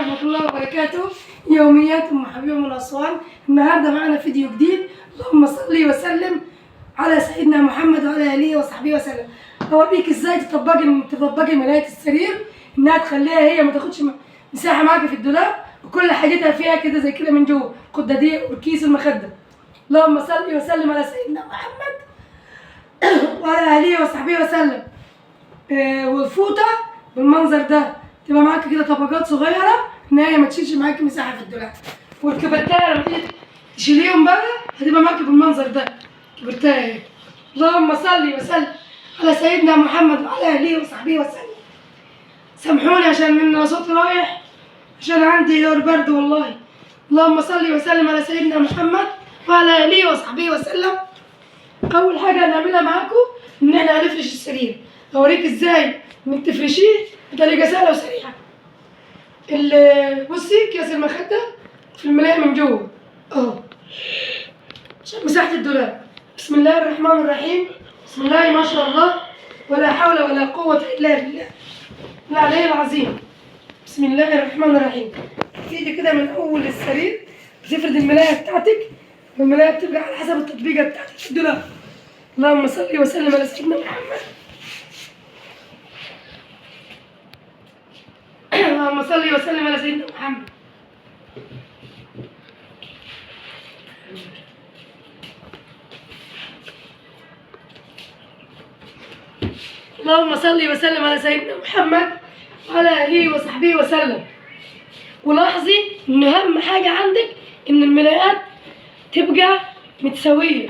ورحمة الله وبركاته. يوميات أم حبيبة من أسوان. النهارده معانا فيديو جديد. اللهم صل وسلم على سيدنا محمد وعلى آله وصحبه وسلم. هوريك ازاي تطبقي ملاية السرير انها تخليها هي ما تاخدش مساحة معاكي في الدولاب، وكل حاجتها فيها كده زي كده من جوه، القدة دي والكيس المخدة. اللهم صل وسلم على سيدنا محمد وعلى آله وصحبه وسلم. والفوطة بالمنظر ده تبقى معاكي كده طبقات صغيرة ان هي ما تشيلش معاكي مساحة في الدولاب. والكبرتاية لما تيجي تشيليهم بقى هتبقى معاكي بالمنظر ده كبرتاية. اللهم صل وسلم على سيدنا محمد وعلى آله وصحبه وسلم. سامحوني عشان ان صوتي رايح عشان عندي دور برد والله. اللهم صل وسلم على سيدنا محمد وعلى آله وصحبه وسلم. أول حاجة هنعملها معاكم إن إحنا هنفرش السرير. هوريك إزاي إنك تفرشيه بطريقة سهلة وسريعة. بصي كيس المخدة في الملاية من جوه أهو عشان مساحة الدولاب. بسم الله الرحمن الرحيم. بسم الله ما شاء الله ولا حول ولا قوة إلا بالله العلي العظيم. بسم الله الرحمن الرحيم. تيجي كده من أول السرير بتفرد الملاية بتاعتك، والملاية بتبقى على حسب التطبيقة بتاعتك في الدولاب. اللهم صل وسلم على سيدنا محمد. اللهم صل وسلم على سيدنا محمد. اللهم صل وسلم على سيدنا محمد وعلى آله وصحبه وسلم. ولاحظي إن أهم حاجة عندك إن الملايات تبقى متساوية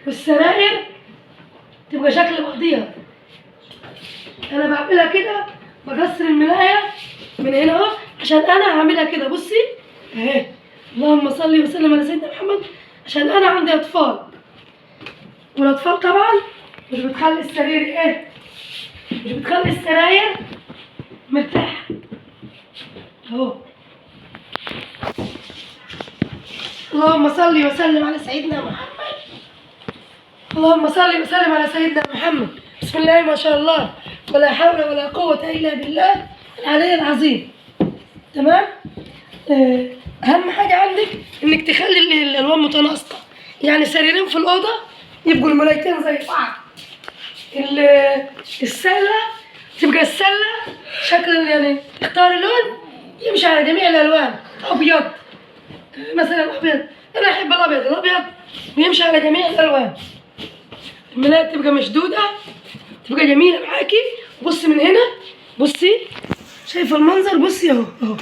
والسراير تبقى شكل بعضيها. أنا بعملها كده، بكسر الملاية من هنا أهو عشان أنا هعملها كده. بصي أهي. اللهم صل وسلم على سيدنا محمد. عشان أنا عندي أطفال، والأطفال طبعا مش بتخلي السرير إيه؟ مش بتخلي السراير مرتاحة أهو. اللهم صل وسلم على سيدنا محمد. اللهم صل وسلم على سيدنا محمد. بسم الله ما شاء الله ولا حول ولا قوة إلا بالله العلي العظيم. تمام؟ أهم حاجة عندك إنك تخلي الألوان متناسقة، يعني سريرين في الأوضة يبقوا الملايتين زي بعض. السلة تبقى السلة شكل، يعني اختار لون يمشي على جميع الألوان. أبيض مثلا، أبيض أنا أحب الأبيض ويمشي على جميع الألوان. الملاية تبقى مشدودة تبقى جميلة معاكي. بصي من هنا، بصي شايفة المنظر؟ بصي أهو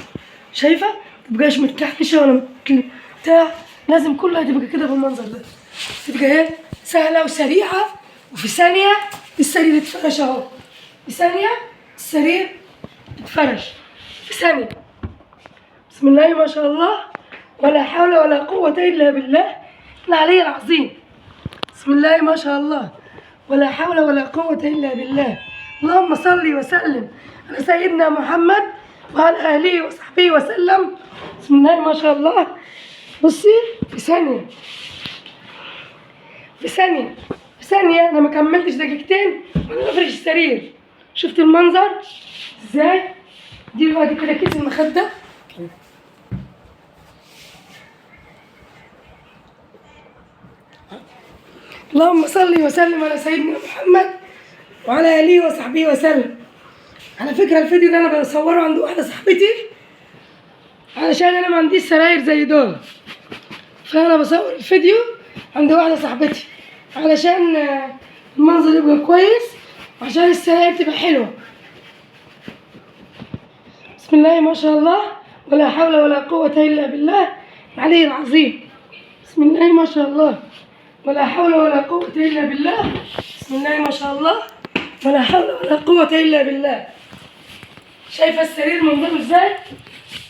شايفة؟ متبقاش متكحكشة ولا بتاع، لازم كلها تبقى كده بالمنظر ده. تبقى ايه؟ سهلة وسريعة، وفي ثانية السرير يتفرش اهو. في ثانية السرير يتفرش في ثانية. بسم الله ما شاء الله ولا حول ولا قوة إلا بالله العلي العظيم. بسم الله ما شاء الله ولا حول ولا قوة إلا بالله. اللهم صل وسلم على سيدنا محمد وعلى آله وصحبه وسلم. بسم الله ما شاء الله. بصي في ثانية أنا ما كملتش دقيقتين وأنا بفرش السرير. شفت المنظر إزاي؟ دي دلوقتي كده كيس المخدة. اللهم صل وسلم على سيدنا محمد وعلى آله وصحبه وسلم. على فكرة الفيديو ده أنا بصوره عند واحدة صاحبتي علشان أنا ما عنديش سراير زي دول، فأنا بصور الفيديو عند واحدة صاحبتي علشان المنظر يبقى كويس وعشان السراير تبقى حلوة. بسم الله ما شاء الله ولا حول ولا قوة إلا بالله العلي العظيم. بسم الله ما شاء الله ولا حول ولا قوة إلا بالله. بسم الله ما شاء الله ولا حول ولا قوة إلا بالله. شايفة السرير منظره ازاي؟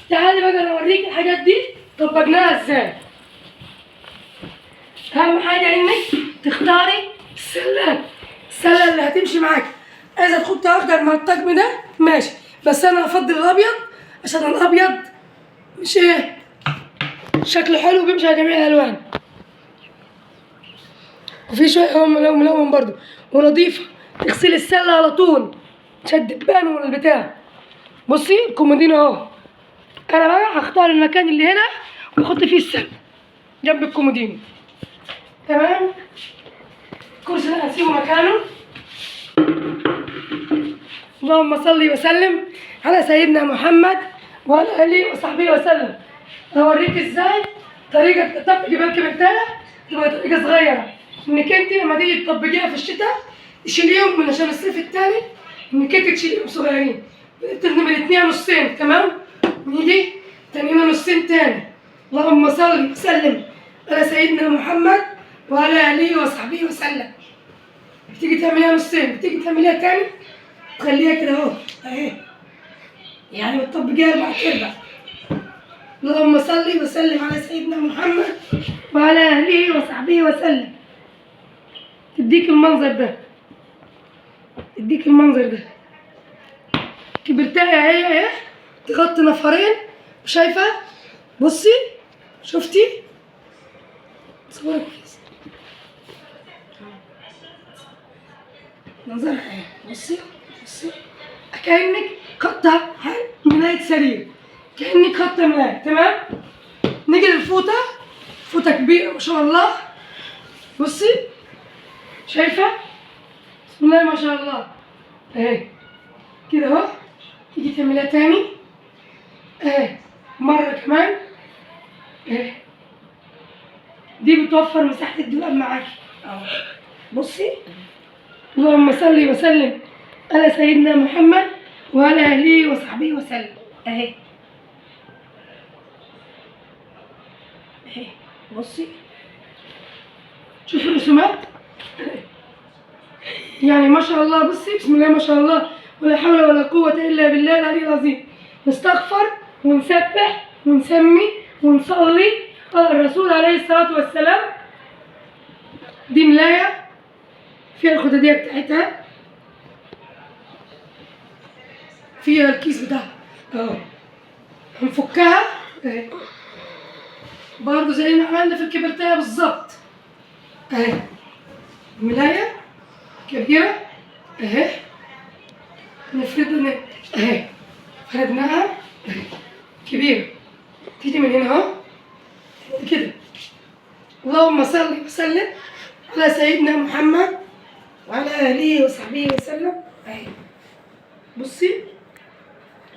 تعالي بقى انا اوريك الحاجات دي طبقناها ازاي. اهم حاجة انك تختاري السلة اللي هتمشي معاكي. عايزة تحطي اخضر مع الطقم ده ماشي، بس انا افضل الابيض عشان الابيض مش ايه، شكله حلو وبيمشي على جميع الالوان، وفي شوية هو ملون برضو ونضيفة. تغسلي السلة على طول، تشد الدبان والبتاع. بصي الكومودين اهو انا بقى هختار المكان اللي هنا واحط فيه السلة جنب الكومودينو. تمام. الكرسي ده هسيبه مكانه. اللهم صل وسلم على سيدنا محمد وعلى اله وصحبه وسلم. هوريك ازاي طريقه تطبق الكبرتايه، تبقى طريقه صغيره انك انت لما تيجي تطبقيها في الشتاء تشيليهم من عشان الصيف التاني، انك انت تشيليهم صغيرين، ترمي الاثنين نصين. تمام. نيجي تانيين نصين تاني. اللهم صل وسلم على سيدنا محمد وعلى اله وصحبه وسلم. بتيجي تعمليها نصين، بتيجي تعمليها تاني تخليها كده اهو اهي، يعني بتطبقيها 4/4. اللهم صل وسلم على سيدنا محمد وعلى اله وصحبه وسلم. تديك المنظر ده، تديك المنظر ده. كبرتايه اهي اهي، تغطي نفرين. شايفه؟ بصي، شفتي؟ صورك كويس. منظرها اهي، بصي بصي، كأنك خطة ملاية سرير، كأنك خطة ملاية. تمام. نيجي للفوطة، فوطة كبيرة ما شاء الله. بصي، شايفة؟ بسم الله ما شاء الله اهي كده اهو. تيجي تعمليها تاني اهي مرة كمان اهي. دي بتوفر مساحة الدولاب معاكي اهو. بصي، اللهم صل وسلم على سيدنا محمد وعلى اله وصحبه وسلم اهي اهي. بصي، شوفي الرسومات يعني ما شاء الله. بصي، بسم الله ما شاء الله، ولا حول ولا قوة إلا بالله العلي العظيم. نستغفر ونسبح ونسمي ونصلي على الرسول عليه الصلاة والسلام. دي ملاية فيها الخدادية بتاعتها، فيها الكيس بتاعها اهو. هنفكها اهي برضه زي ما عملنا في الكبرتايه بالظبط اهي. ملاية كبيرة اهي، نفردها اهي، فردناها اهي كبيرة. تيجي من هنا اهو كده. اللهم صل وسلم على سيدنا محمد وعلى آله وصحبه وسلم اهي. بصي،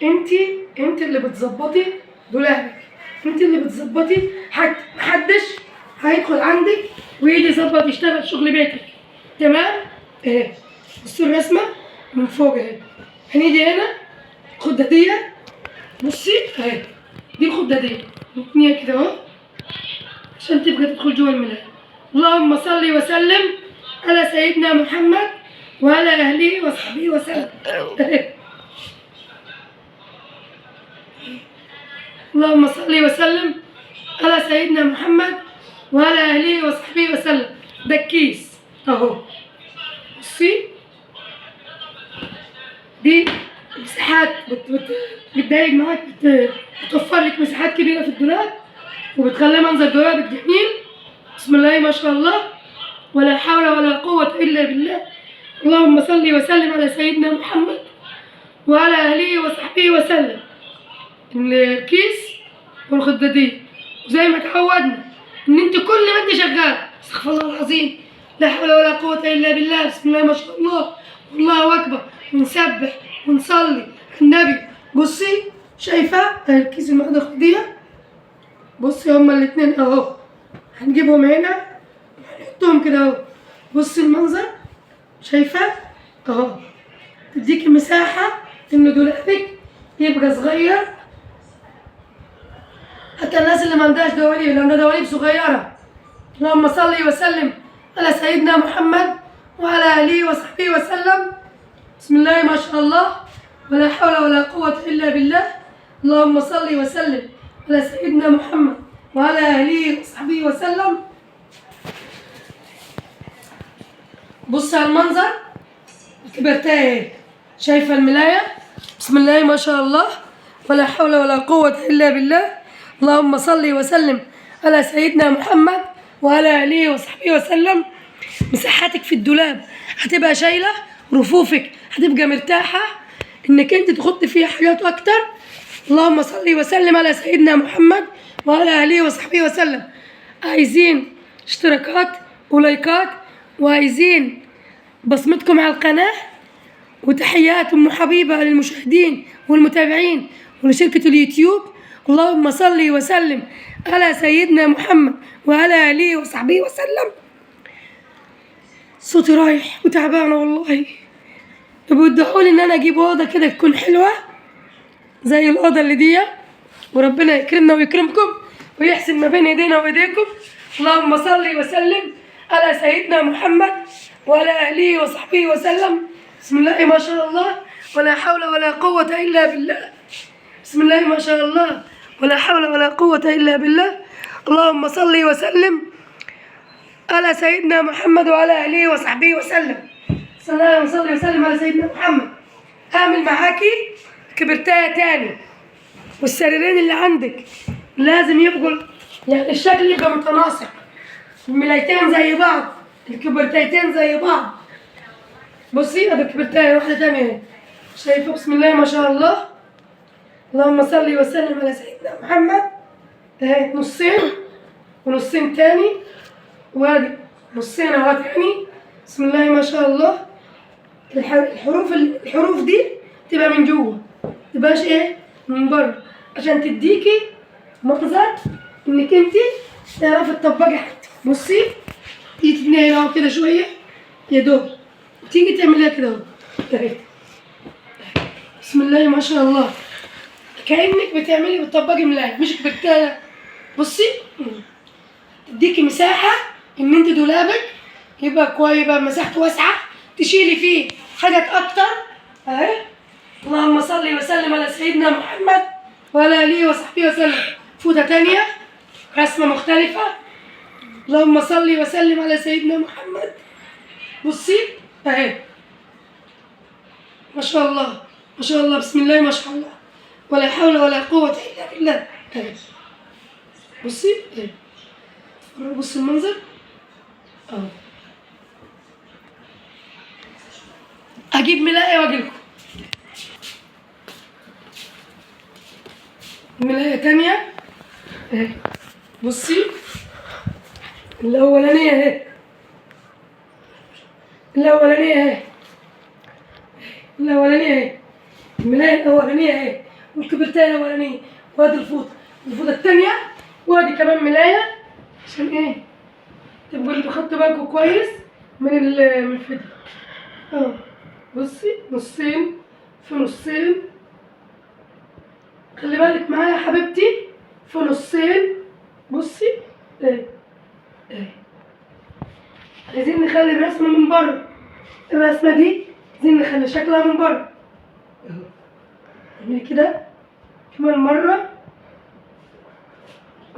انت اللي بتظبطي دولابك، انت اللي بتظبطي حاجتك، محدش هيدخل عندك ويجي يظبط يشتغل شغل بيتك. تمام اهي. بصوا الرسمه من فوق اهي. هنيجي هنا خداديه. بصي اهي، دي الخداديه نتنيها كده اهو عشان تبقى تدخل جوه الملاية. اللهم صل وسلم على سيدنا محمد وعلى اهله وصحبه وسلم اهي. اللهم صل وسلم على سيدنا محمد وعلى اهله وصحبه وسلم. ده الكيس اهو. بصي، دي مساحات بتضايق معاك، بتوفر لك مساحات كبيره في الدولاب وبتخلي منظر دولابك جميل. بسم الله ما شاء الله، ولا حول ولا قوه الا بالله. اللهم صل وسلم على سيدنا محمد وعلى اهله وصحبه وسلم. الكيس والخداديه، وزي ما تعودنا ان انت كل ما انت شغال استغفر الله العظيم، لا حول ولا قوة الا بالله، بسم الله ما شاء الله، والله اكبر، ونسبح ونصلي على النبي. بصي، شايفة الكيس المعدة الخدادية؟ بصي هما الاتنين اهو، هنجيبهم هنا ونحطهم كده اهو. بصي المنظر، شايفة اهو، تديكي مساحة ان دولابك يبقى صغير. حتى الناس اللي ما عندهاش دواليب، اللي عندها دواليب صغيرة. اللهم صل وسلم على سيدنا محمد وعلى آله وصحبه وسلم. بسم الله ما شاء الله، ولا حول ولا قوة إلا بالله. اللهم صل وسلم على سيدنا محمد وعلى آله وصحبه وسلم. بص على المنظر الكبرتايه، شايفة الملاية؟ بسم الله ما شاء الله، ولا حول ولا قوة إلا بالله. اللهم صل وسلم على سيدنا محمد وعلى آله وصحبه وسلم. مساحاتك في الدولاب هتبقى شايلة، رفوفك هتبقى مرتاحة انك انت تحط فيها حاجات اكتر. اللهم صل وسلم على سيدنا محمد وعلى آله وصحبه وسلم. عايزين اشتراكات ولايكات، وعايزين بصمتكم على القناة، وتحيات حبيبة للمشاهدين والمتابعين ولشركة اليوتيوب. اللهم صل وسلم على سيدنا محمد وعلى آله وصحبه وسلم. صوتي رايح وتعبانة والله. بيدعوا لي إن أنا أجيب أوضة كده تكون حلوة زي الأوضة اللي دي، وربنا يكرمنا ويكرمكم ويحسن ما بين إيدينا وإيديكم. اللهم صل وسلم على سيدنا محمد وعلى آله وصحبه وسلم. بسم الله ما شاء الله ولا حول ولا قوة إلا بالله. بسم الله ما شاء الله ولا حول ولا قوة إلا بالله. اللهم صل وسلم على سيدنا محمد وعلى آله وصحبه وسلم. صلي وسلم على سيدنا محمد. هعمل معاكي كبرتاية تاني، والسريرين اللي عندك لازم يبقوا يعني الشكل يبقى متناسق، الملايتين زي بعض، الكبرتايتين زي بعض. بصي ادي كبرتاية واحدة تانية شايفة؟ بسم الله ما شاء الله. اللهم صل وسلم على سيدنا محمد. اهي نصين ونصين تاني، وادي نصين اهو تاني. بسم الله ما شاء الله. الحروف دي تبقى من جوه، متبقاش ايه من بره، عشان تديكي منظر انك انت تعرفي تطبقي حاجتك. بصي تيجي تبنيها هنا كده شويه يا دوب، تيجي تعمليها كده اهو. بسم الله ما شاء الله، كأنك بتطبقي ملاية مش كبرتاية. بصي تديكي مساحة ان انت دولابك يبقى كويس، يبقى مساحته واسعة تشيلي فيه حاجات اكتر. اهي اللهم صل وسلم على سيدنا محمد وعلى آله وصحبه وسلم. فوطة تانية رسمة مختلفة. اللهم صل وسلم على سيدنا محمد. بصي اهي ما شاء الله ما شاء الله. بسم الله ما شاء الله ولا حول ولا قوة إلا بالله. اهي بصي اهي، بصي المنظر اهو. اجيب ملاية واجيلكم ملاية تانية اهي. بصي الأولانية اهي، الأولانية اهي، الأولانية اهي، الملاية الأولانية اهي، والكبرتاية الأولانية، وادي الفوطة التانية، وادي كمان ملاية عشان ايه تبقوا انتوا خدتوا بالكم كويس من الفيديو اهو. بصي نصين في نصين، خلي بالك معايا يا حبيبتي، في نصين. بصي اهي اهي. عايزين نخلي الرسمة من بره، الرسمة دي عايزين نخلي شكلها من بره اهو. اعملي كده كمان مرة.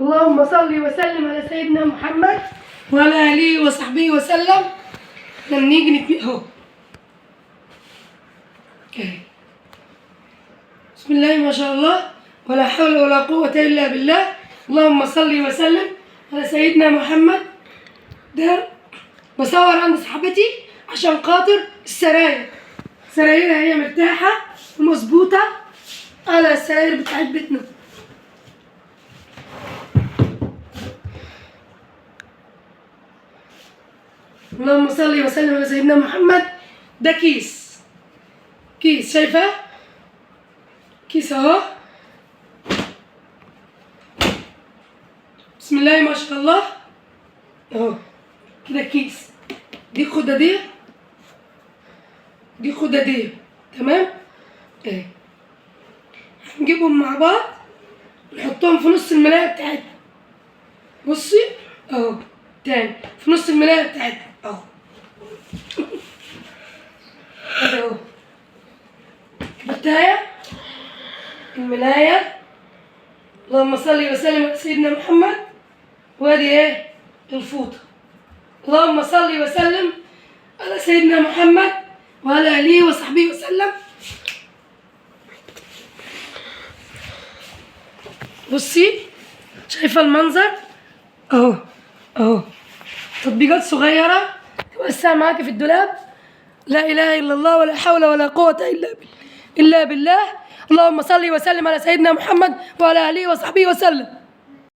اللهم صل وسلم على سيدنا محمد وعلى آله وصحبه وسلم. لما نيجي نتبقى اهو. بسم الله ما شاء الله ولا حول ولا قوة إلا بالله. اللهم صل وسلم على سيدنا محمد. ده بصور عند صاحبتي عشان خاطر السراير، سرايرها هي مرتاحة ومظبوطة على السراير بتاعت بيتنا. اللهم صل وسلم على سيدنا محمد. ده كيس شايفة؟ كيس اهو. بسم الله ما شاء الله اهو كده كيس. دي خدادية، دي خدادية، تمام؟ اهي هنجيبهم مع بعض نحطهم في نص الملاية بتاعتنا. بصي اهو تاني في نص الملاية بتاعتنا اهو. كده اهو كبرتاية، الملاية. اللهم صل وسلم على سيدنا محمد. وادي ايه الفوطة. اللهم صل وسلم على سيدنا محمد وعلى آله وصحبه وسلم. بصي شايفة المنظر اهو اهو. تطبيقات صغيرة توسع معاكي في الدولاب. لا إله إلا الله ولا حول ولا قوة إلا بالله. اللهم صل وسلم على سيدنا محمد وعلى آله وصحبه وسلم.